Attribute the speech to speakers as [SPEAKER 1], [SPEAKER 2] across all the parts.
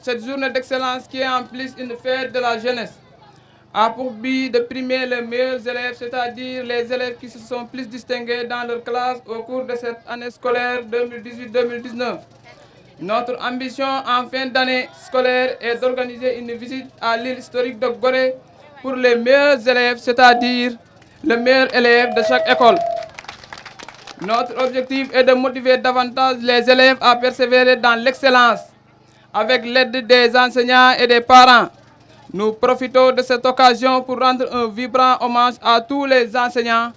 [SPEAKER 1] cette journée d'excellence qui est en plus une fête de la jeunesse a pour but de primer les meilleurs élèves, c'est-à-dire les élèves qui se sont plus distingués dans leur classe au cours de cette année scolaire 2018-2019. Notre ambition en fin d'année scolaire est d'organiser une visite à l'île historique de Gorée pour les meilleurs élèves, c'est-à-dire le meilleur élève de chaque école. Notre objectif est de motiver davantage les élèves à persévérer dans l'excellence avec l'aide des enseignants et des parents. Nous profitons de cette occasion pour rendre un vibrant hommage à tous les enseignants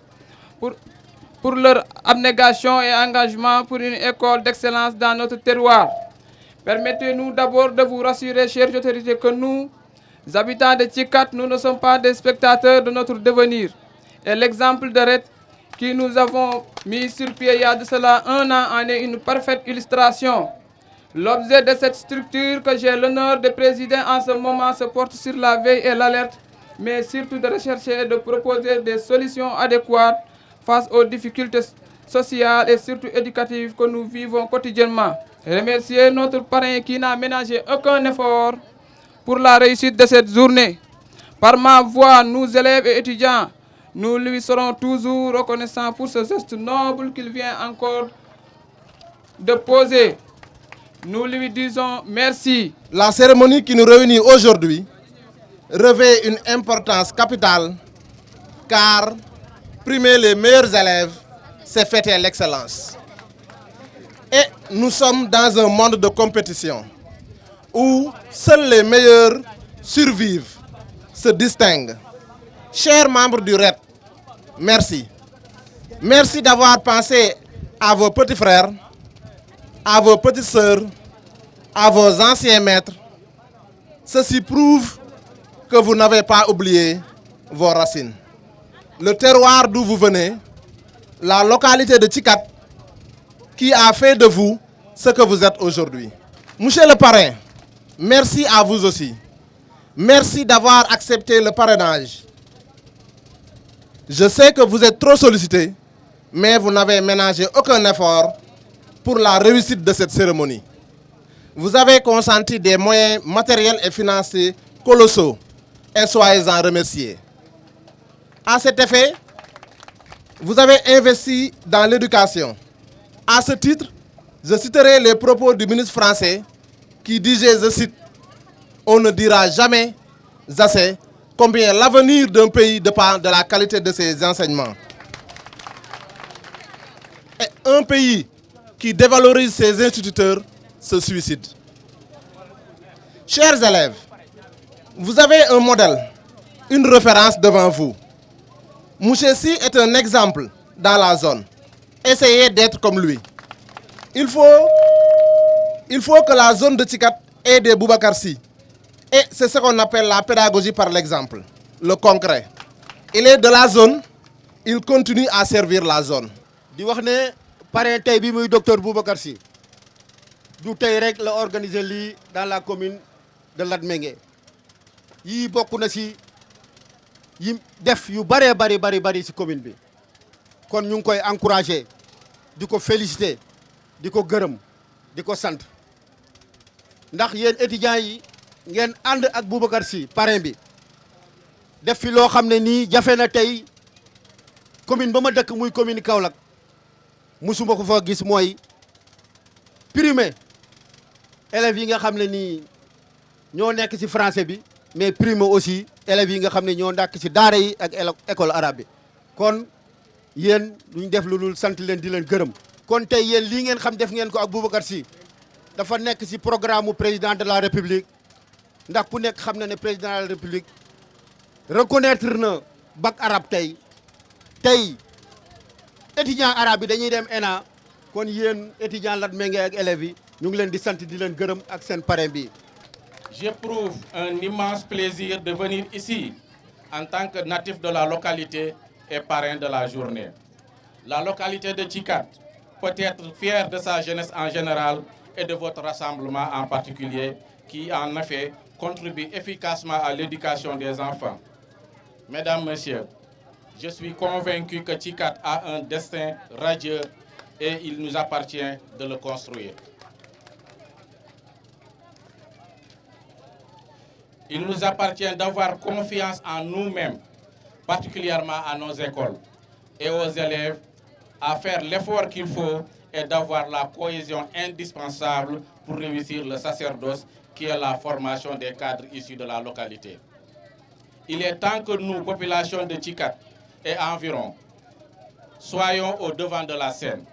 [SPEAKER 1] pour leur abnégation et engagement pour une école d'excellence dans notre terroir. Permettez-nous d'abord de vous rassurer, chères autorités, que nous, habitants de Tchikat, nous ne sommes pas des spectateurs de notre devenir. Et l'exemple de RED que nous avons mis sur pied il y a de cela un an en est une parfaite illustration. L'objet de cette structure que j'ai l'honneur de présider en ce moment se porte sur la veille et l'alerte, mais surtout de rechercher et de proposer des solutions adéquates face aux difficultés sociales et surtout éducatives que nous vivons quotidiennement. Remercier notre parrain qui n'a ménagé aucun effort pour la réussite de cette journée. Par ma voix, nous élèves et étudiants, nous lui serons toujours reconnaissants pour ce geste noble qu'il vient encore de poser. Nous lui disons merci.
[SPEAKER 2] La cérémonie qui nous réunit aujourd'hui revêt une importance capitale car primer les meilleurs élèves, c'est fêter l'excellence. Et nous sommes dans un monde de compétition où seuls les meilleurs survivent, se distinguent. Chers membres du REP, merci. Merci d'avoir pensé à vos petits frères, à vos petites sœurs, à vos anciens maîtres. Ceci prouve que vous n'avez pas oublié vos racines. Le terroir d'où vous venez, la localité de Tchikat, qui a fait de vous ce que vous êtes aujourd'hui. Monsieur le parrain, merci à vous aussi. Merci d'avoir accepté le parrainage. Je sais que vous êtes trop sollicité, mais vous n'avez ménagé aucun effort pour la réussite de cette cérémonie. Vous avez consenti des moyens matériels et financiers colossaux et soyez-en remerciés. À cet effet, vous avez investi dans l'éducation. À ce titre, je citerai les propos du ministre français qui disait, je cite, « On ne dira jamais assez combien l'avenir d'un pays dépend de la qualité de ses enseignements. » Et un pays qui dévalorise ses instituteurs se suicide. Chers élèves, vous avez un modèle, une référence devant vous. Mouchessi est un exemple dans la zone. Essayez d'être comme lui. Il faut que la zone de Tchikat ait des Boubakarsi. Et c'est ce qu'on appelle la pédagogie par l'exemple, le concret. Il est de la zone, il continue à servir la zone.
[SPEAKER 3] di wax ne parrain tey bi muy docteur Boubacar Sy du tey rek la organiser lii dans la commune de Latmingué yii bokk na si yi def yu bëree bari si commune bi kon ñu ngi koy encourager di ko féliciter di ko gërëm di ko sant ndax yéen étudiants yi ngeen ànd ak Boubacar Sy parrain bi def fi loo xam ne nii jafe na tey commune ba ma dëkk muy commune Kaolack musuma ko fa gis mooy primer élèves yi nga xam ne nii ñoo nekk ci français bi mais primer aussi élèves yi nga xam ne ñoo nekk ci daara yi ak école arabe bi kon yéen duñ def lu dul sant leen di leen gërëm kon tey yéen lii ngeen xam def ngeen ko ak Boubacar Sy dafa nekk ci programme mu président de la république ndax ku nekk xam na ne président de la république reconnaître na bac arabe tey étudiants arabes yi dañuy dem ENA kon yéen étudiants Latmingué ak élèves yi ñu ngi leen di sant di leen gërëm ak seen parrain bi.
[SPEAKER 4] J'éprouve un immense plaisir de venir ici en tant que natif de la localité et parrain de la journée. La localité de Tchikat peut être fière de sa jeunesse en général et de votre rassemblement en particulier qui en effet contribue efficacement à l'éducation des enfants. Mesdames, Messieurs, je suis convaincu que Tchikat a un destin radieux et il nous appartient de le construire. Il nous appartient d'avoir confiance en nous-mêmes, particulièrement à nos écoles et aux élèves, à faire l'effort qu'il faut et d'avoir la cohésion indispensable pour réussir le sacerdoce qui est la formation des cadres issus de la localité. Il est temps que nous, population de Tchikat et environ, soyons au devant de la scène.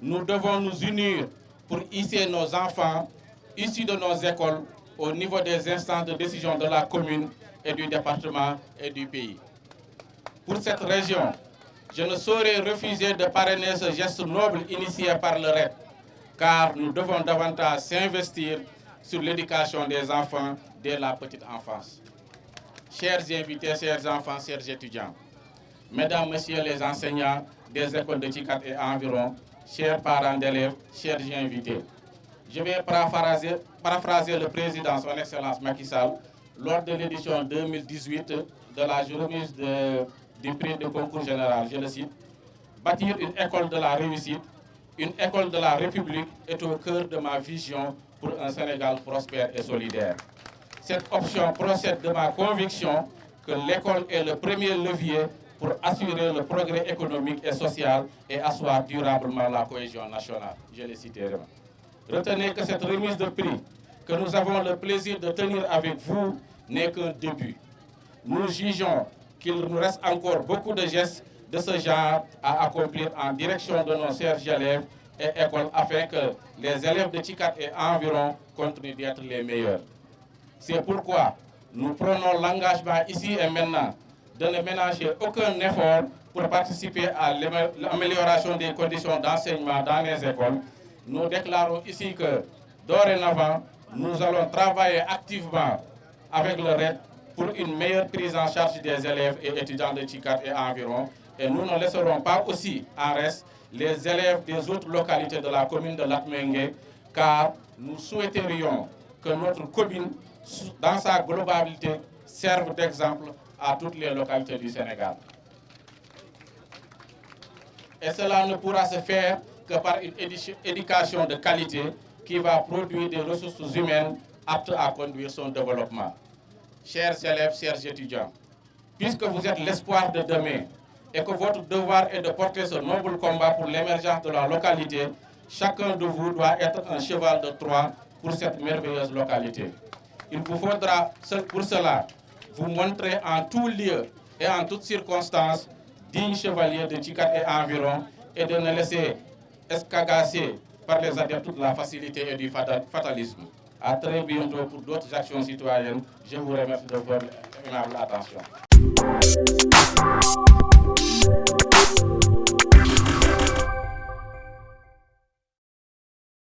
[SPEAKER 4] Nous devons nous unir pour hisser nos enfants issus de nos écoles au niveau des instances de décision de la commune et du département et du pays. Pour cette région, je ne saurais refuser de parrainer ce geste noble initié par le RED, car nous devons davantage s'investir sur l'éducation des enfants dès la petite enfance. Chers invités, chers enfants, chers étudiants, mesdames, messieurs les enseignants des écoles de Tchikat et environ, chers parents d'élèves, chers invités, je vais paraphraser le président, son Excellence Macky Sall, lors de l'édition 2018 de la remise du prix de concours général. Je le cite: bâtir une école de la réussite, une école de la République est au cœur de ma vision pour un Sénégal prospère et solidaire. Cette option procède de ma conviction que l'école est le premier levier pour assurer le progrès économique et social et asseoir durablement la cohésion nationale. Je les citerai. Retenez que cette remise de prix que nous avons le plaisir de tenir avec vous n'est qu'un début. Nous jugeons qu'il nous reste encore beaucoup de gestes de ce genre à accomplir en direction de nos chers élèves et écoles afin que les élèves de Tchikat et environ continuent d'être les meilleurs. C'est pourquoi nous prenons l'engagement ici et maintenant de ne ménager aucun effort pour participer à l'amélioration des conditions d'enseignement dans les écoles. Nous déclarons ici que, dorénavant, nous allons travailler activement avec le RED pour une meilleure prise en charge des élèves et étudiants de Tchikat et environ. Et nous ne laisserons pas aussi en reste les élèves des autres localités de la commune de Latmingué, car nous souhaiterions que notre commune, dans sa globalité, serve d'exemple à toutes les localités du Sénégal. Et cela ne pourra se faire que par une éducation de qualité qui va produire des ressources humaines aptes à conduire son développement. Chers élèves, chers étudiants, puisque vous êtes l'espoir de demain et que votre devoir est de porter ce noble combat pour l'émergence de la localité, chacun de vous doit être un cheval de Troie pour cette merveilleuse localité. Il vous faudra pour cela vous montrer en tout lieu et en toutes circonstances digne chevalier de Tchikat et environ et de ne laisser escagasser par les adeptes de la facilité et du fatalisme. À très bientôt pour d'autres actions citoyennes. Je vous remercie de votre aimable attention.